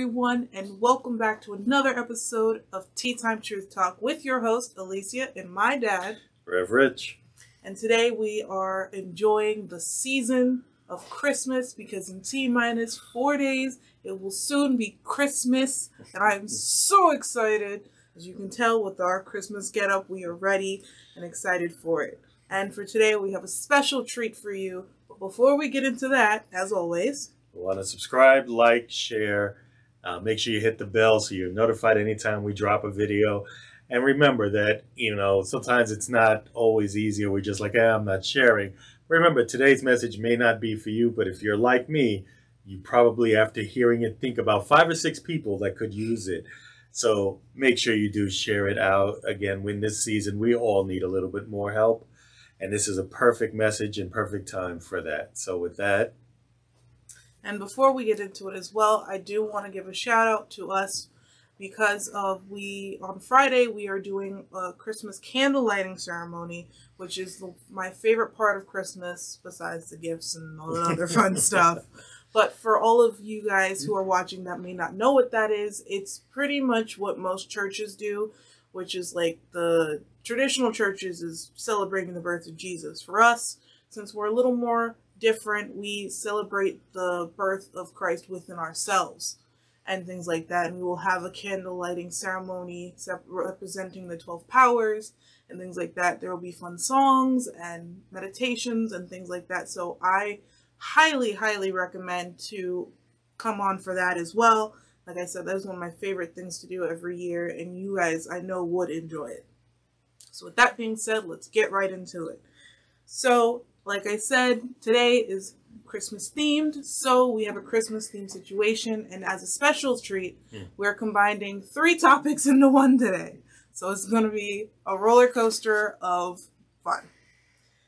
everyone, and welcome back to another episode of Teatime Truth Talk with your host, Alicia, and my dad, Rev Rich. And today we are enjoying the season of Christmas because in T-minus 4 days, it will soon be Christmas, and I'm so excited. As you can tell with our Christmas getup, we are ready and excited for it. And for today, we have a special treat for you. But before we get into that, as always, you want to subscribe, like, share, make sure you hit the bell so you're notified anytime we drop a video. And remember that, sometimes it's not always easy. We're just like, I'm not sharing. Remember, today's message may not be for you, but if you're like me, you probably, after hearing it, think about 5 or 6 people that could use it. So make sure you do share it out. Again, in this season, we all need a little bit more help. And this is a perfect message and perfect time for that. So with that. And before we get into it as well, I do want to give a shout out to us because on Friday we are doing a Christmas candle lighting ceremony, which is my favorite part of Christmas besides the gifts and all the other fun stuff. But for all of you guys who are watching that may not know what that is, it's pretty much what most churches do, which is like the traditional churches is celebrating the birth of Jesus. For us, since we're a little more different, we celebrate the birth of Christ within ourselves and things like that. And we will have a candle lighting ceremony representing the 12 powers and things like that. There will be fun songs and meditations and things like that. So I highly recommend to come on for that as well. Like I said, that is one of my favorite things to do every year, and you guys, I know, would enjoy it. So with that being said, let's get right into it. So, like I said, today is Christmas themed, so we have a Christmas themed situation, and as a special treat, we're combining 3 topics into one today. So it's going to be a roller coaster of fun.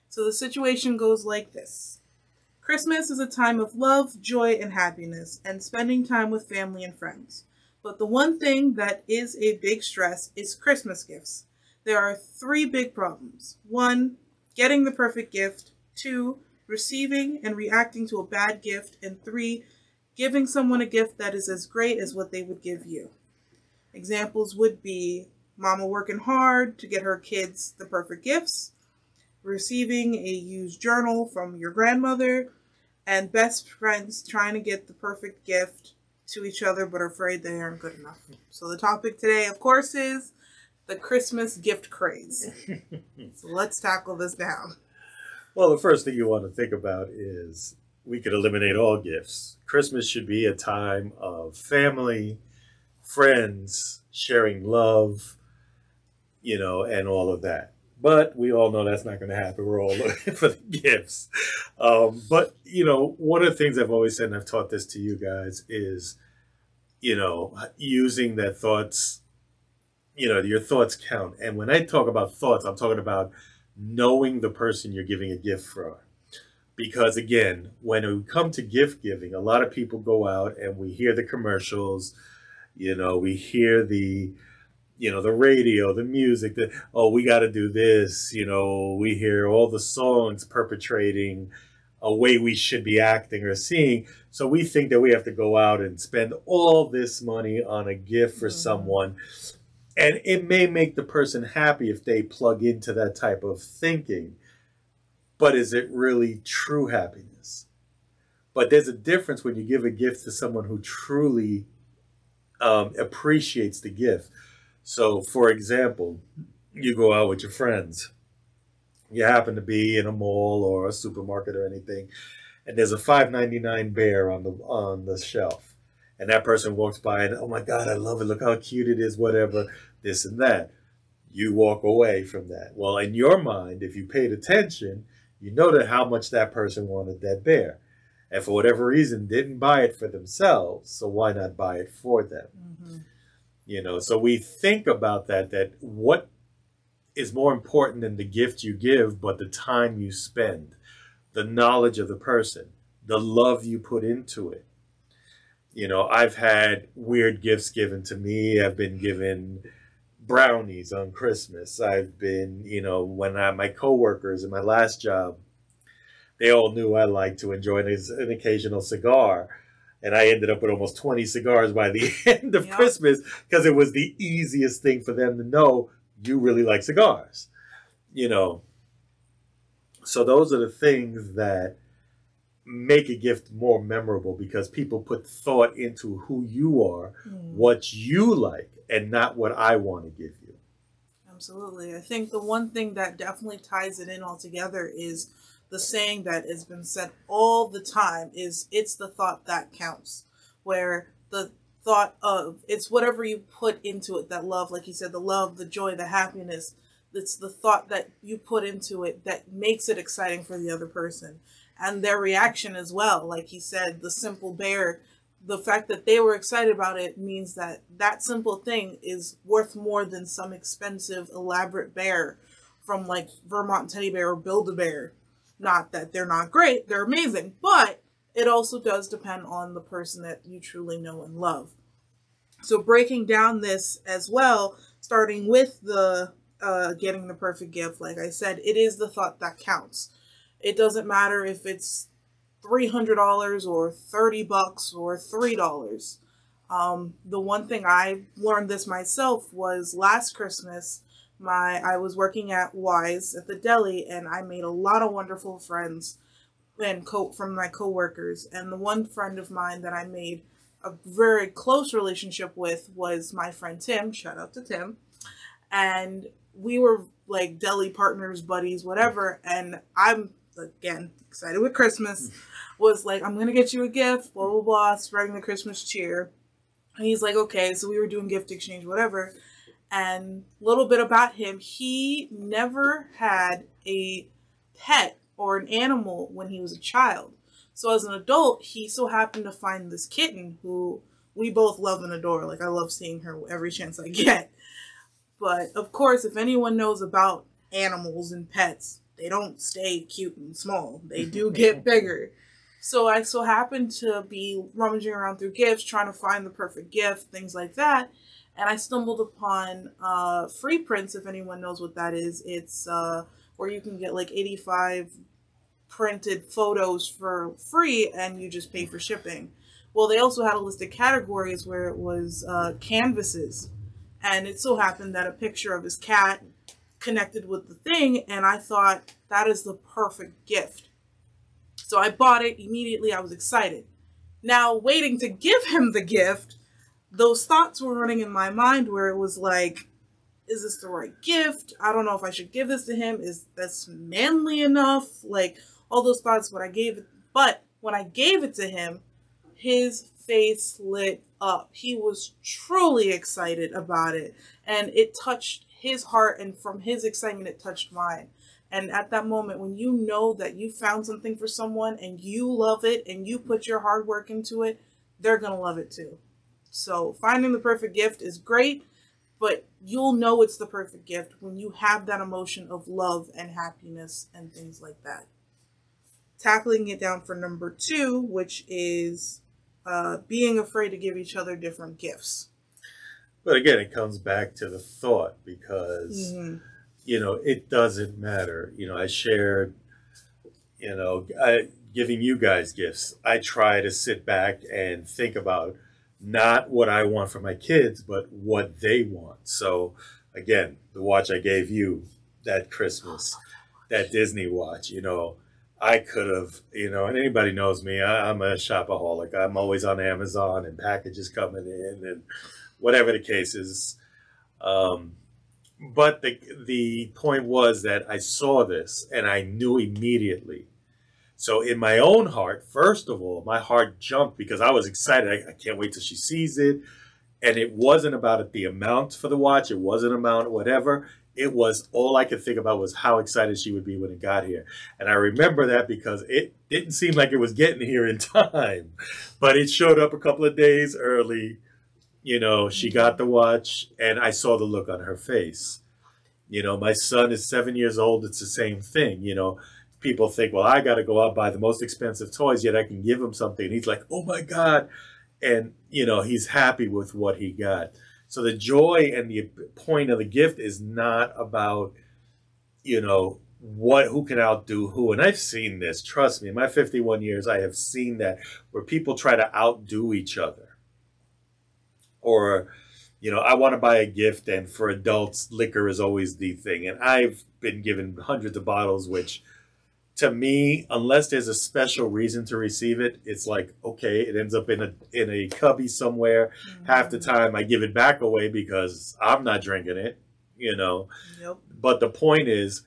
So the situation goes like this. Christmas is a time of love, joy, and happiness, and spending time with family and friends. But the one thing that is a big stress is Christmas gifts. There are 3 big problems. 1, getting the perfect gift. 2, receiving and reacting to a bad gift. And 3, giving someone a gift that is as great as what they would give you. Examples would be mama working hard to get her kids the perfect gifts, receiving a used journal from your grandmother, and best friends trying to get the perfect gift to each other but are afraid they aren't good enough. So the topic today, of course, is the Christmas gift craze. So let's tackle this down. Well, the first thing you want to think about is we could eliminate all gifts. Christmas should be a time of family, friends, sharing love, and all of that. But we all know that's not going to happen. We're all looking for the gifts. But, one of the things I've always said, and I've taught this to you guys, is, using that thoughts, your thoughts count. And when I talk about thoughts, I'm talking about knowing the person you're giving a gift for. Because, again, when we come to gift giving, a lot of people go out and we hear the commercials, we hear the radio, the music, we got to do this, we hear all the songs perpetrating a way we should be acting or seeing. So we think that we have to go out and spend all this money on a gift for someone. And it may make the person happy if they plug into that type of thinking. But is it really true happiness? But there's a difference when you give a gift to someone who truly appreciates the gift. So, for example, you go out with your friends. You happen to be in a mall or a supermarket or anything, and there's a $5.99 bear on the shelf. And that person walks by and, oh my God, I love it. Look how cute it is, whatever, this and that. You walk away from that. Well, in your mind, if you paid attention, you know that how much that person wanted that bear. And for whatever reason, didn't buy it for themselves. So why not buy it for them? So we think about that what is more important than the gift you give, but the time you spend, the knowledge of the person, the love you put into it. I've had weird gifts given to me. I've been given brownies on Christmas. I've been, when my coworkers in my last job, they all knew I liked to enjoy an occasional cigar. And I ended up with almost 20 cigars by the end of Yep. Christmas because it was the easiest thing for them to know you really like cigars, you know. So those are the things that make a gift more memorable because people put thought into who you are, what you like, and not what I want to give you. Absolutely. I think the one thing that definitely ties it in all together is the saying that has been said all the time is it's the thought that counts. Where the thought of it's whatever you put into it, that love, like you said, the love, the joy, the happiness, it's the thought that you put into it that makes it exciting for the other person. And their reaction as well. Like he said, the simple bear, the fact that they were excited about it means that that simple thing is worth more than some expensive, elaborate bear from like Vermont Teddy Bear or Build-A-Bear. Not that they're not great, they're amazing, but it also does depend on the person that you truly know and love. So breaking down this as well, starting with the getting the perfect gift, like I said, it is the thought that counts. It doesn't matter if it's $300 or $30 or $3. The one thing I learned this myself was last Christmas. I was working at Wise at the deli, and I made a lot of wonderful friends and from my coworkers. And the one friend of mine that I made a very close relationship with was my friend Tim. Shout out to Tim. And we were like deli partners, buddies, whatever. And I'm again excited with Christmas. Was like, I'm gonna get you a gift, blah blah blah, spreading the Christmas cheer. And he's like, okay. So we were doing gift exchange, whatever. And a little bit about him, he never had a pet or an animal when he was a child. So as an adult, he so happened to find this kitten who we both love and adore. Like, I love seeing her every chance I get. But of course, if anyone knows about animals and pets, they don't stay cute and small. They do get bigger. So I so happened to be rummaging around through gifts, trying to find the perfect gift, things like that. And I stumbled upon Free Prints, if anyone knows what that is. It's where you can get like 85 printed photos for free and you just pay for shipping. Well, they also had a list of categories where it was canvases. And it so happened that a picture of his cat connected with the thing, and I thought that is the perfect gift. So I bought it immediately. I was excited. Now, waiting to give him the gift, those thoughts were running in my mind where it was like, is this the right gift? I don't know if I should give this to him. Is this manly enough? Like, all those thoughts when I gave it. But when I gave it to him, his face lit up. He was truly excited about it. And it touched his heart. And from his excitement, it touched mine. And at that moment, when you know that you found something for someone and you love it and you put your hard work into it, they're going to love it too. So finding the perfect gift is great, but you'll know it's the perfect gift when you have that emotion of love and happiness and things like that. Tackling it down for number 2, which is being afraid to give each other different gifts. But again, it comes back to the thought because, you know, it doesn't matter. You know, I shared, you know, giving you guys gifts. I try to sit back and think about not what I want for my kids, but what they want. So again, the watch I gave you that Christmas, that Disney watch, you know, I could have, you know, and anybody knows me, I'm a shopaholic. I'm always on Amazon and packages coming in and whatever the case is. But the point was that I saw this and I knew immediately. So in my own heart, first of all, my heart jumped because I was excited. I can't wait till she sees it. And it wasn't about the amount for the watch. It wasn't amount whatever. It was all I could think about was how excited she would be when it got here. And I remember that because it didn't seem like it was getting here in time. But it showed up a couple of days early. You know, she got the watch and I saw the look on her face. You know, my son is 7 years old. It's the same thing. You know, people think, well, I got to go out buy the most expensive toys, yet I can give him something. And he's like, oh my God. And, you know, he's happy with what he got. So the joy and the point of the gift is not about, you know, who can outdo who. And I've seen this, trust me, in my 51 years, I have seen that where people try to outdo each other. Or, I want to buy a gift, and for adults, liquor is always the thing. And I've been given hundreds of bottles, which to me, unless there's a special reason to receive it, it's like, okay, it ends up in a cubby somewhere. Mm-hmm. Half the time I give it back away because I'm not drinking it, Yep. But the point is,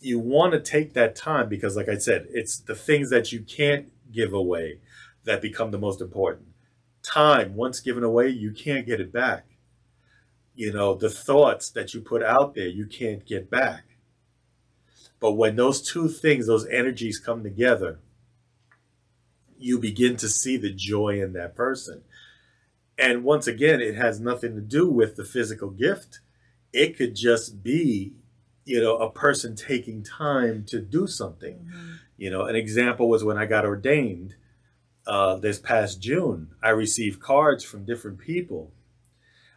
you want to take that time because, like I said, it's the things that you can't give away that become the most important. Time, once given away, you can't get it back. The thoughts that you put out there, you can't get back. But when those two things, those energies come together, you begin to see the joy in that person. And once again, it has nothing to do with the physical gift. It could just be, a person taking time to do something. Mm-hmm. An example was when I got ordained this past June. I received cards from different people.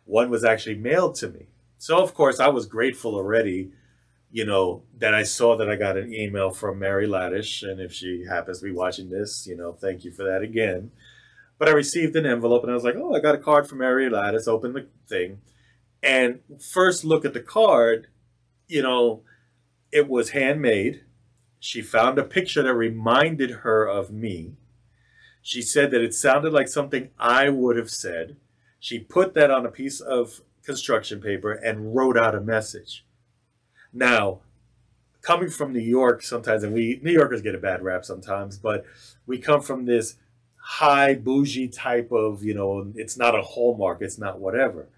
One was actually mailed to me. So, of course, I was grateful already, that I saw that I got an email from Mary Laddish. And if she happens to be watching this, thank you for that again. But I received an envelope and I was like, oh, I got a card from Mary Laddish. Open the thing. And first look at the card, it was handmade. She found a picture that reminded her of me. She said that it sounded like something I would have said. She put that on a piece of construction paper and wrote out a message. Now, coming from New York sometimes, and New Yorkers get a bad rap sometimes, but we come from this high bougie type of, it's not a hallmark, it's not whatever.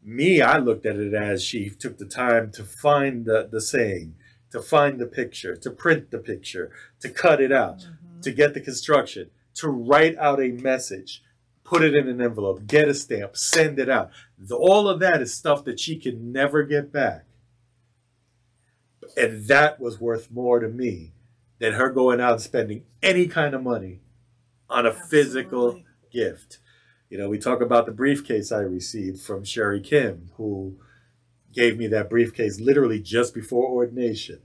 Me, I looked at it as she took the time to find the saying, to find the picture, to print the picture, to cut it out, mm-hmm. to get the construction, to write out a message, put it in an envelope, get a stamp, send it out. All of that is stuff that she can never get back. And that was worth more to me than her going out and spending any kind of money on a Absolutely. Physical gift. We talk about the briefcase I received from Sherry Kim, who gave me that briefcase literally just before ordination.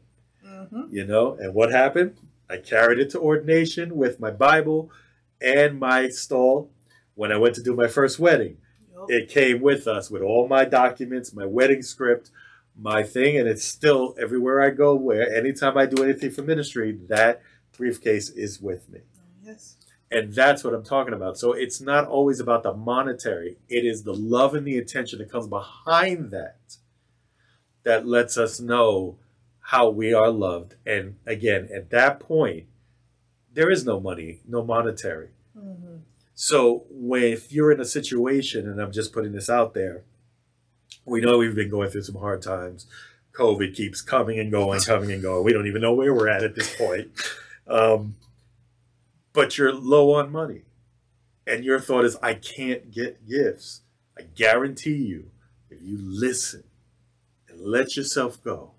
Mm-hmm. And what happened? I carried it to ordination with my Bible and my stall. When I went to do my first wedding, It came with us with all my documents, my wedding script, my thing, and it's still everywhere I go, where anytime I do anything for ministry, that briefcase is with me. Yes. And that's what I'm talking about. So it's not always about the monetary. It is the love and the attention that comes behind that that lets us know how we are loved. And again, at that point, there is no money, no monetary. Mm-hmm. So if you're in a situation, and I'm just putting this out there, we know we've been going through some hard times. COVID keeps coming and going, coming and going. We don't even know where we're at this point. But you're low on money. And your thought is, I can't get gifts. I guarantee you, if you listen and let yourself go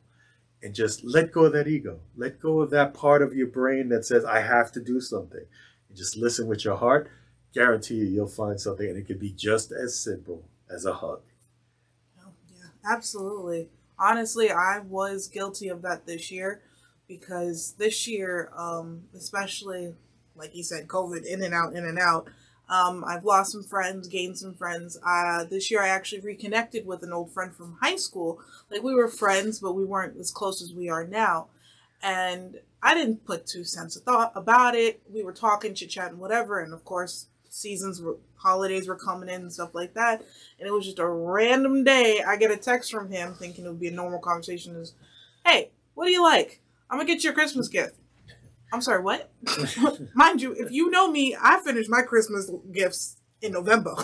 and just let go of that ego, let go of that part of your brain that says, I have to do something, and just listen with your heart, guarantee you'll find something, and it could be just as simple as a hug. Oh, yeah, absolutely. Honestly, I was guilty of that this year, because this year, especially, like you said, COVID, in and out. I've lost some friends, gained some friends. This year I actually reconnected with an old friend from high school. Like, we were friends, but we weren't as close as we are now. And I didn't put 2 cents of thought about it. We were talking, chit-chatting, whatever. And of course, holidays were coming in and stuff like that. And it was just a random day. I get a text from him thinking it would be a normal conversation. Is, hey, what do you like? I'm going to get you a Christmas gift. I'm sorry, what? Mind you, if you know me, I finished my Christmas gifts in November.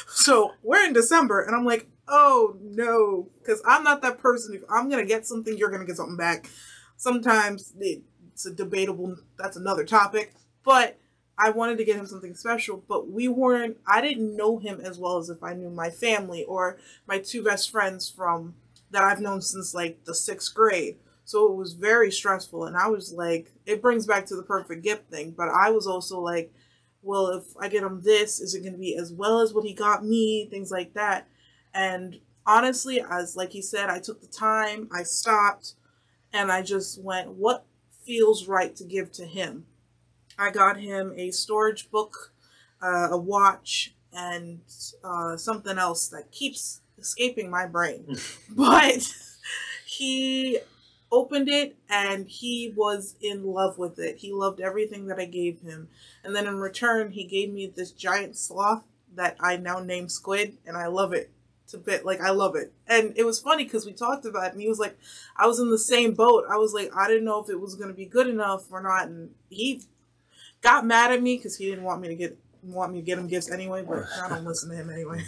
So we're in December, and I'm like, oh no, because I'm not that person. If I'm going to get something, you're going to get something back. Sometimes it's a debatable, that's another topic, but I wanted to get him something special, but I didn't know him as well as if I knew my family or my 2 best friends that I've known since like the 6th grade. So it was very stressful, and I was like, it brings back to the perfect gift thing, but I was also like, well, if I get him this, is it going to be as well as what he got me, things like that. And honestly, like he said, I took the time, I stopped, And I just went, what feels right to give to him? I got him a storage book, a watch, and something else that keeps escaping my brain. But he opened it and he was in love with it. He loved everything that I gave him. And then in return, he gave me this giant sloth that I now name Squid, and I love it. It's a bit like, I love it. And it was funny because we talked about it and he was like, I was in the same boat. I was like, I didn't know if it was going to be good enough or not. And he got mad at me because he didn't want me to get him gifts anyway, but I don't listen to him anyway.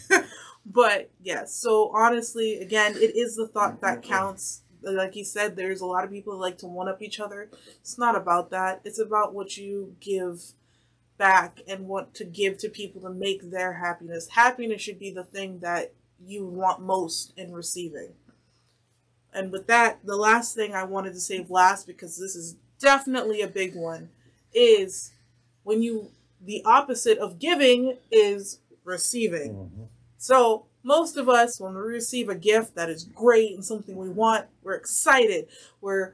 But yeah, so honestly, again, it is the thought that counts. Like he said, there's a lot of people that like to one up each other. It's not about that. It's about what you give back and what to give to people to make their happiness. Happiness should be the thing that you want most in receiving. And with that, the last thing I wanted to save last, because this is definitely a big one, is when the opposite of giving is receiving. Mm-hmm. So most of us, when we receive a gift that is great and something we want, we're excited, we're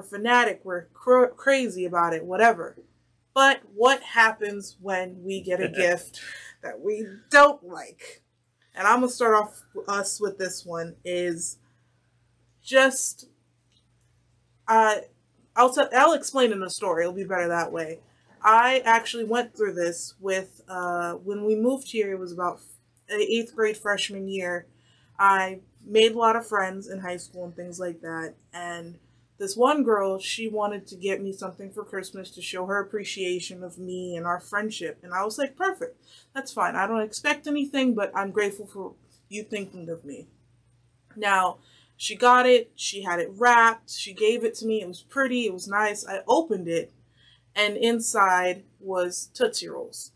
fanatic, we're crazy about it, whatever. But what happens when we get a gift that we don't like? And I'm going to start off us with this one, is just, I'll explain in a story. It'll be better that way. I actually went through this with, when we moved here, it was about 8th grade freshman year. I made a lot of friends in high school and things like that. And this one girl, she wanted to get me something for Christmas to show her appreciation of me and our friendship. And I was like, perfect. That's fine. I don't expect anything, but I'm grateful for you thinking of me. Now, she got it. She had it wrapped. She gave it to me. It was pretty. It was nice. I opened it, and inside was Tootsie Rolls.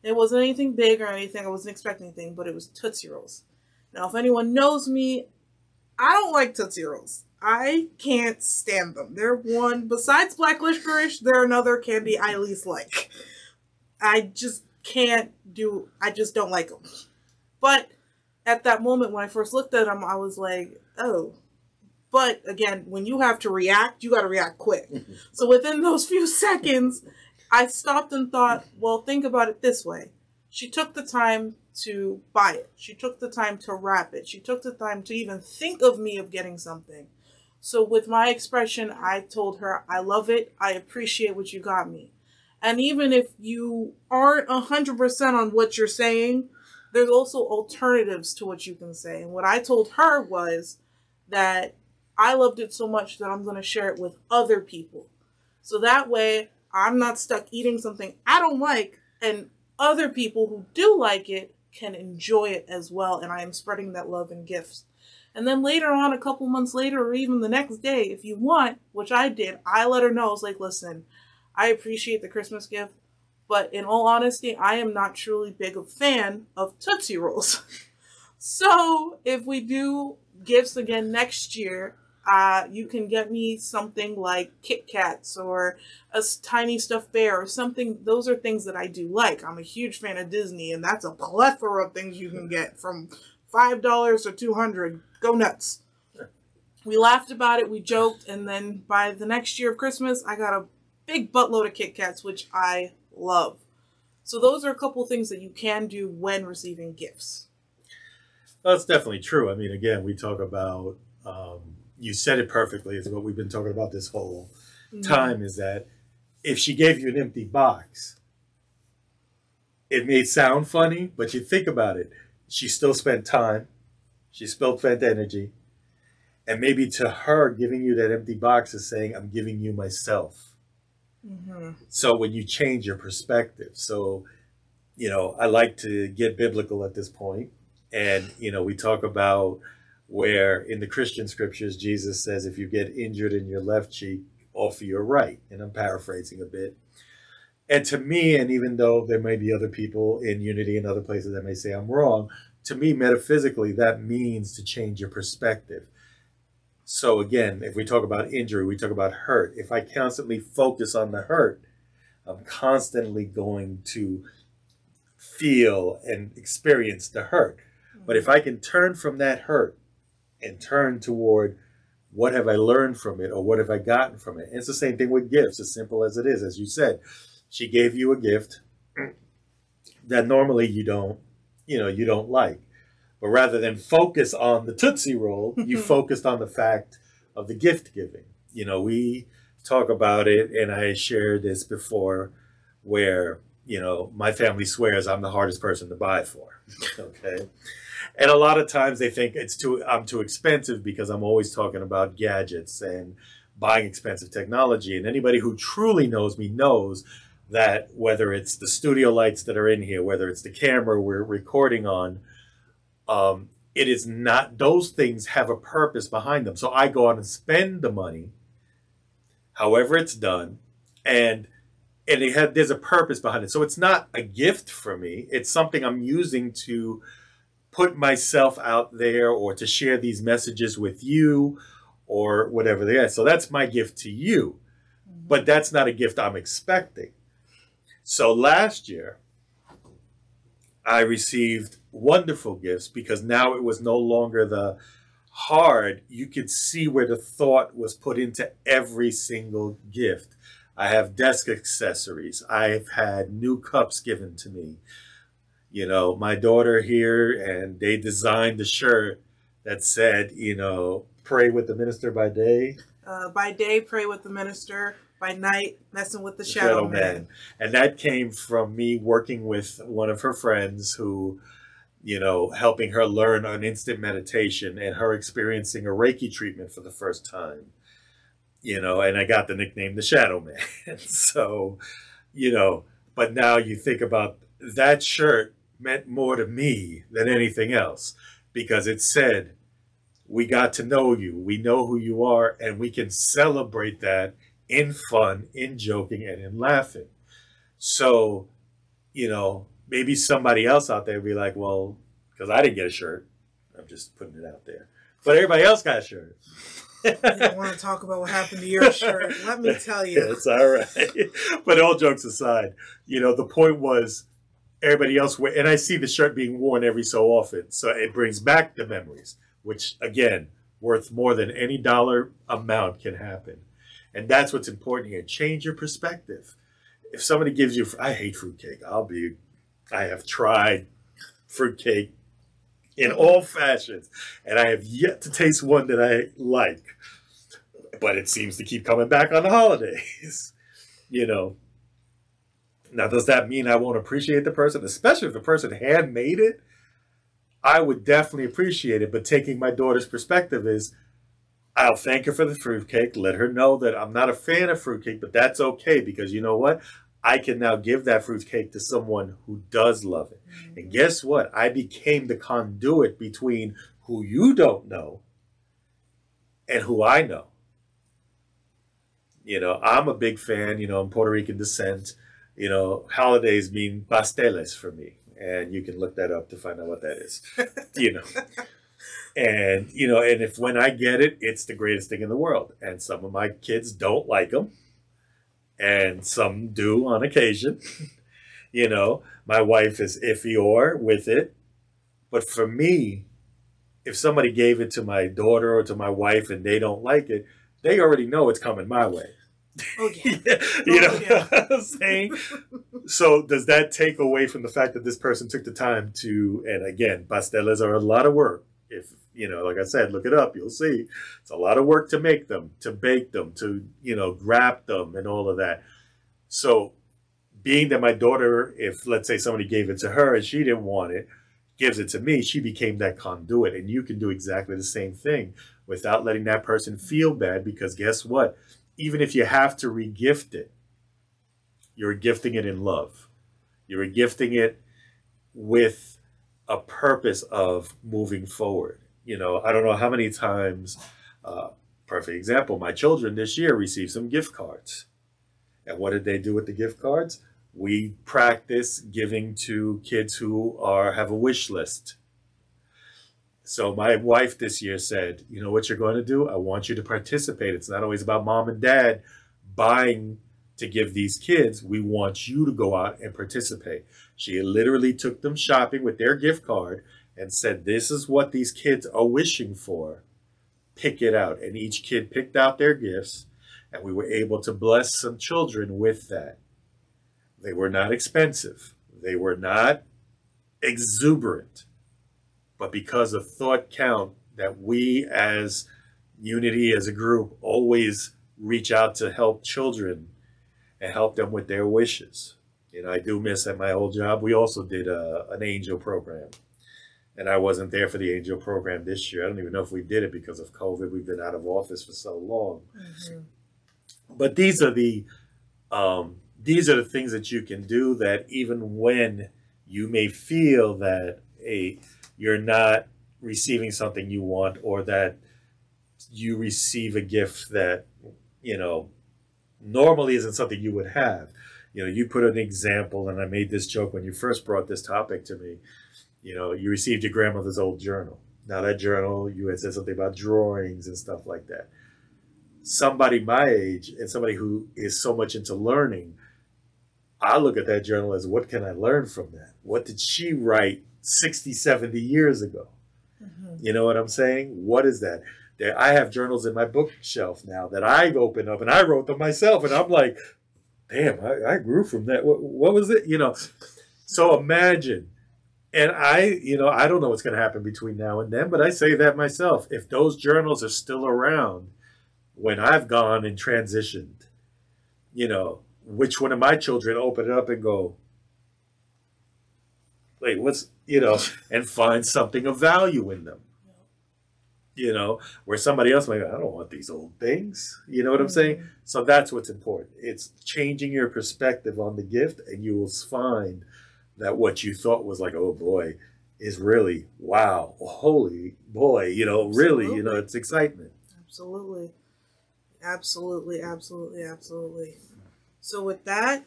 It wasn't anything big or anything. I wasn't expecting anything, but it was Tootsie Rolls. Now, if anyone knows me, I don't like Tootsie Rolls. I can't stand them. They're one, besides black licorice, they're another candy I least like. I just don't like them. But at that moment when I first looked at them, I was like, oh. But again, when you have to react, you got to react quick. So within those few seconds, I stopped and thought, well, think about it this way. She took the time to buy it. She took the time to wrap it. She took the time to even think of me of getting something. So with my expression, I told her, I love it. I appreciate what you got me. And even if you aren't 100% on what you're saying, there's also alternatives to what you can say. And what I told her was that I loved it so much that I'm going to share it with other people. So that way, I'm not stuck eating something I don't like, and other people who do like it can enjoy it as well. And I am spreading that love and gifts. And then later on, a couple months later, or even the next day, if you want, which I did, I let her know. I was like, listen, I appreciate the Christmas gift, but in all honesty, I am not truly big a fan of Tootsie Rolls. So if we do gifts again next year, you can get me something like Kit Kats or a tiny stuffed bear or something. Those are things that I do like. I'm a huge fan of Disney, and that's a plethora of things you can get from $5 or $200. Go nuts. We laughed about it, we joked, and then by the next year of Christmas, I got a big buttload of Kit Kats, which I love. So those are a couple of things that you can do when receiving gifts. That's definitely true. I mean, again, we talk about, you said it perfectly, it's what we've been talking about this whole time, is that if she gave you an empty box, it may sound funny, but you think about it, she still spent time, she still spent energy, and maybe to her, giving you that empty box is saying, I'm giving you myself. Mm-hmm. So when you change your perspective, so, I like to get biblical at this point, and, we talk about where in the Christian scriptures, Jesus says, if you get injured in your left cheek, offer your right. And I'm paraphrasing a bit. And to me, and even though there may be other people in Unity and other places that may say I'm wrong, to me, metaphysically, that means to change your perspective. So again, if we talk about injury, we talk about hurt. If I constantly focus on the hurt, I'm constantly going to feel and experience the hurt. But if I can turn from that hurt and turn toward What have I learned from it, or what have I gotten from it? And it's the same thing with gifts, as simple as it is. As you said, she gave you a gift that normally you don't like. But rather than focus on the Tootsie Roll, you focused on the fact of the gift giving. We talk about it, and I shared this before, where, my family swears I'm the hardest person to buy for. Okay. And a lot of times they think I'm too expensive because I'm always talking about gadgets and buying expensive technology. And anybody who truly knows me knows that whether it's the studio lights that are in here, whether it's the camera we're recording on, it is not, those things have a purpose behind them. So I go out and spend the money, however it's done, and there's a purpose behind it. So it's not a gift for me. It's something I'm using to put myself out there, or to share these messages with you, or whatever they are. So that's my gift to you. But that's not a gift I'm expecting. So last year, I received wonderful gifts, because now it was no longer the hard. You could see where the thought was put into every single gift. I have desk accessories. I've had new cups given to me. My daughter here, and they designed the shirt that said, pray with the minister by day. By day, pray with the minister. By night, messing with the shadow man. And that came from me working with one of her friends who, helping her learn an instant meditation, and her experiencing a Reiki treatment for the first time. And I got the nickname the Shadow Man. So, but now you think about that shirt meant more to me than anything else, because it said, we got to know you, we know who you are, and we can celebrate that in fun, in joking, and in laughing. So, maybe somebody else out there would be like, well, because I didn't get a shirt, I'm just putting it out there, but everybody else got a shirt. You don't want to talk about what happened to your shirt. Let me tell you. It's all right. But all jokes aside, the point was, everybody else and I see the shirt being worn every so often. So it brings back the memories, which, again, worth more than any dollar amount can happen. And that's what's important here. Change your perspective. If somebody gives you, I hate fruitcake. I have tried fruitcake in all fashions, and I have yet to taste one that I like. But it seems to keep coming back on the holidays. Now, does that mean I won't appreciate the person? Especially if the person handmade it, I would definitely appreciate it. But taking my daughter's perspective is, I'll thank her for the fruitcake, let her know that I'm not a fan of fruitcake, but that's okay, because you know what? I can now give that fruitcake to someone who does love it. Mm-hmm. And guess what? I became the conduit between who you don't know and who I know. I'm a big fan, I'm Puerto Rican descent. Holidays mean pasteles for me. And you can look that up to find out what that is. And, and when I get it, it's the greatest thing in the world. And some of my kids don't like them, and some do on occasion. My wife is iffy with it. But for me, if somebody gave it to my daughter or to my wife and they don't like it, they already know it's coming my way. Oh, yeah. What I'm saying? So does that take away from the fact that this person took the time to, and again, pasteles are a lot of work. If, like I said, look it up, you'll see. It's a lot of work to make them, to bake them, to, wrap them and all of that. So being that my daughter, if let's say somebody gave it to her and she didn't want it, gives it to me, she became that conduit. And you can do exactly the same thing without letting that person feel bad, because guess what? Even if you have to regift it, you're gifting it in love. You're gifting it with a purpose of moving forward. I don't know how many times, perfect example, my children this year received some gift cards. And what did they do with the gift cards? We practice giving to kids who have a wish list. So my wife this year said, you know what you're going to do? I want you to participate. It's not always about mom and dad buying to give these kids. We want you to go out and participate. She literally took them shopping with their gift card and said, this is what these kids are wishing for. pick it out. And each kid picked out their gifts, and we were able to bless some children with that. They were not expensive. They were not exuberant. But because of thought count, that we as Unity, as a group, always reach out to help children and help them with their wishes. You know, I do miss at my old job, we also did an angel program. And I wasn't there for the angel program this year. I don't even know if we did it because of COVID. We've been out of office for so long. Mm-hmm. But these are the things that you can do, that even when you may feel that you're not receiving something you want, or that you receive a gift that, you know, normally isn't something you would have. You know, you put an example, and I made this joke when you first brought this topic to me. You know, you received your grandmother's old journal. Now that journal, you had said something about drawings and stuff like that. Somebody my age and somebody who is so much into learning, I look at that journal as, what can I learn from that? What did she write 60, 70 years ago? Mm-hmm. You know what I'm saying? What is that? I have journals in my bookshelf now that I open up, and I wrote them myself, and I'm like, damn, I grew from that. What was it? You know, so imagine. And I don't know what's going to happen between now and then, but I say that myself. If those journals are still around when I've gone and transitioned, you know, which one of my children open it up and go, wait, what's, you know, and find something of value in them. You know, where somebody else might go, I don't want these old things. You know what I'm saying? So that's what's important. It's changing your perspective on the gift, and you will find that what you thought was like, oh boy, is really, wow, holy boy, you know, really, you know, it's excitement. Absolutely. Absolutely, absolutely, absolutely. So with that,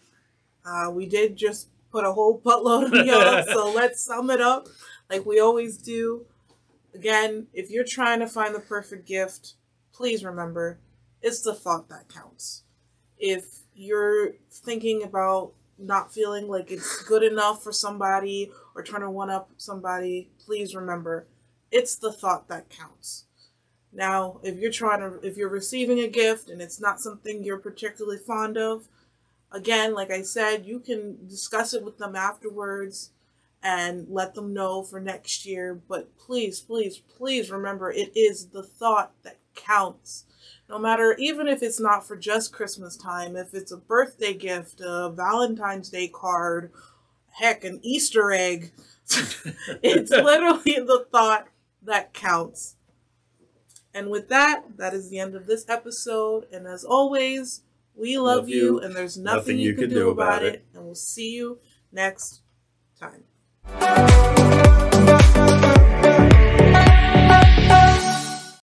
we did just put a whole buttload of y'all, so let's sum it up like we always do. Again, if you're trying to find the perfect gift, please remember, it's the thought that counts. If you're thinking about not feeling like it's good enough for somebody, or trying to one-up somebody, please remember, it's the thought that counts. Now, if you're receiving a gift and it's not something you're particularly fond of, again, like I said, you can discuss it with them afterwards and let them know for next year. But please, please, please remember, it is the thought that counts. No matter, even if it's not for just Christmas time, if it's a birthday gift, a Valentine's Day card, heck, an Easter egg, it's literally the thought that counts. And with that, that is the end of this episode. And as always, we love you, and there's nothing you can do about it. And we'll see you next time.